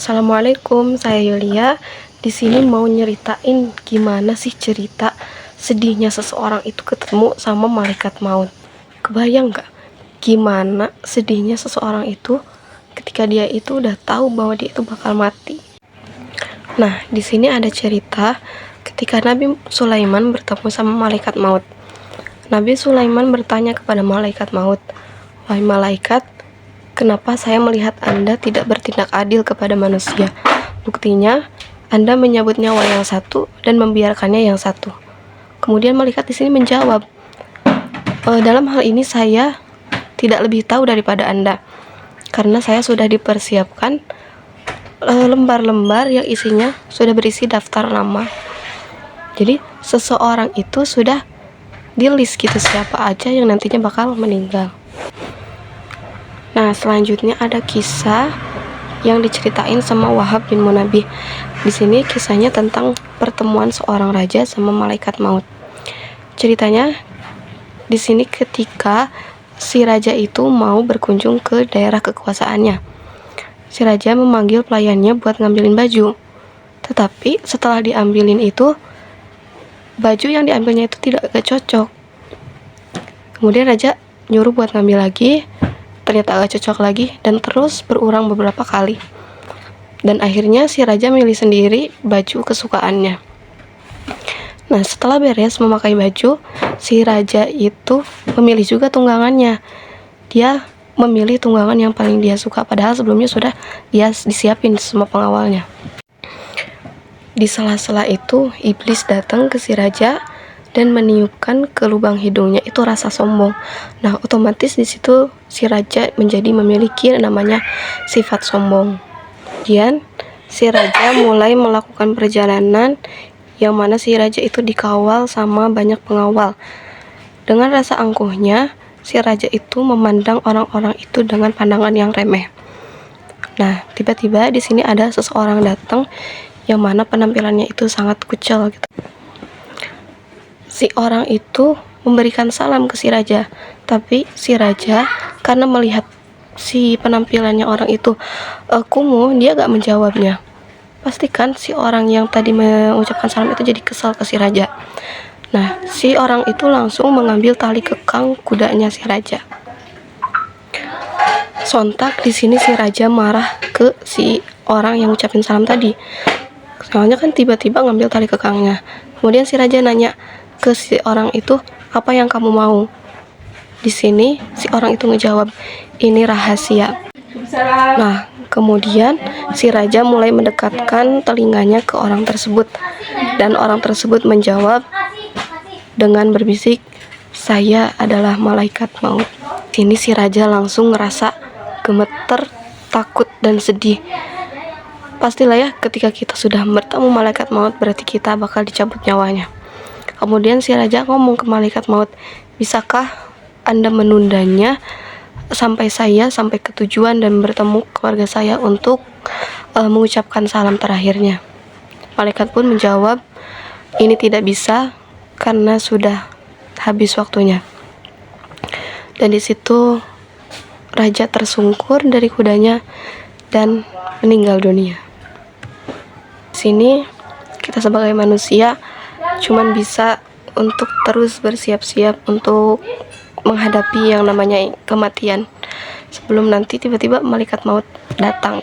Assalamualaikum, saya Yulia. Di sini mau nyeritain gimana sih cerita sedihnya seseorang itu ketemu sama malaikat maut. Kebayang nggak gimana sedihnya seseorang itu ketika dia itu udah tahu bahwa dia itu bakal mati. Nah, di sini ada cerita ketika Nabi Sulaiman bertemu sama malaikat maut. Nabi Sulaiman bertanya kepada malaikat maut, "Wahai malaikat, kenapa saya melihat Anda tidak bertindak adil kepada manusia? Buktinya, Anda menyabut nyawa yang satu dan membiarkannya yang satu." Kemudian malaikat di sini menjawab, "Dalam hal ini saya tidak lebih tahu daripada Anda, karena saya sudah dipersiapkan lembar-lembar yang isinya sudah berisi daftar nama. Jadi seseorang itu sudah di list gitu siapa aja yang nantinya bakal meninggal." Nah, selanjutnya ada kisah yang diceritain sama Wahab bin Munabbih. Di sini kisahnya tentang pertemuan seorang raja sama malaikat maut. Ceritanya di sini ketika si raja itu mau berkunjung ke daerah kekuasaannya. Si raja memanggil pelayannya buat ngambilin baju. Tetapi setelah diambilin itu, baju yang diambilnya itu tidak cocok. Kemudian raja nyuruh buat ngambil lagi, ternyata agak cocok lagi, dan terus berulang beberapa kali. Dan akhirnya si raja milih sendiri baju kesukaannya. Nah, setelah beres memakai baju, si raja itu memilih juga tunggangannya. Dia memilih tunggangan yang paling dia suka, padahal sebelumnya sudah dia disiapin semua pengawalnya. Di sela-sela itu, iblis datang ke si raja dan meniupkan ke lubang hidungnya itu rasa sombong. Nah, otomatis di situ si raja menjadi memiliki namanya sifat sombong. Kemudian si raja mulai melakukan perjalanan yang mana si raja itu dikawal sama banyak pengawal. Dengan rasa angkuhnya, si raja itu memandang orang-orang itu dengan pandangan yang remeh. Nah, tiba-tiba di sini ada seseorang datang yang mana penampilannya itu sangat kucel gitu. Si orang itu memberikan salam ke si raja, tapi si raja karena melihat si penampilannya orang itu kumuh, dia gak menjawabnya. Pastikan si orang yang tadi mengucapkan salam itu jadi kesal ke si raja. Nah, si orang itu langsung mengambil tali kekang kudanya si raja. Sontak di sini si raja marah ke si orang yang ngucapin salam tadi. Soalnya kan tiba-tiba ngambil tali kekangnya. Kemudian si raja nanya ke si orang itu, "Apa yang kamu mau?" Di sini si orang itu ngejawab, "Ini rahasia." Nah, kemudian si raja mulai mendekatkan telinganya ke orang tersebut, dan orang tersebut menjawab dengan berbisik, "Saya adalah malaikat maut." Sini si raja langsung ngerasa gemeter, takut, dan sedih. Pastilah ya, ketika kita sudah bertemu malaikat maut berarti kita bakal dicabut nyawanya. Kemudian si raja ngomong ke malaikat maut, "Bisakah Anda menundanya sampai saya sampai ke tujuan dan bertemu keluarga saya untuk mengucapkan salam terakhirnya?" Malaikat pun menjawab, "Ini tidak bisa karena sudah habis waktunya." Dan di situ raja tersungkur dari kudanya dan meninggal dunia. Di sini kita sebagai manusia cuman bisa untuk terus bersiap-siap untuk menghadapi yang namanya kematian sebelum nanti tiba-tiba malaikat maut datang.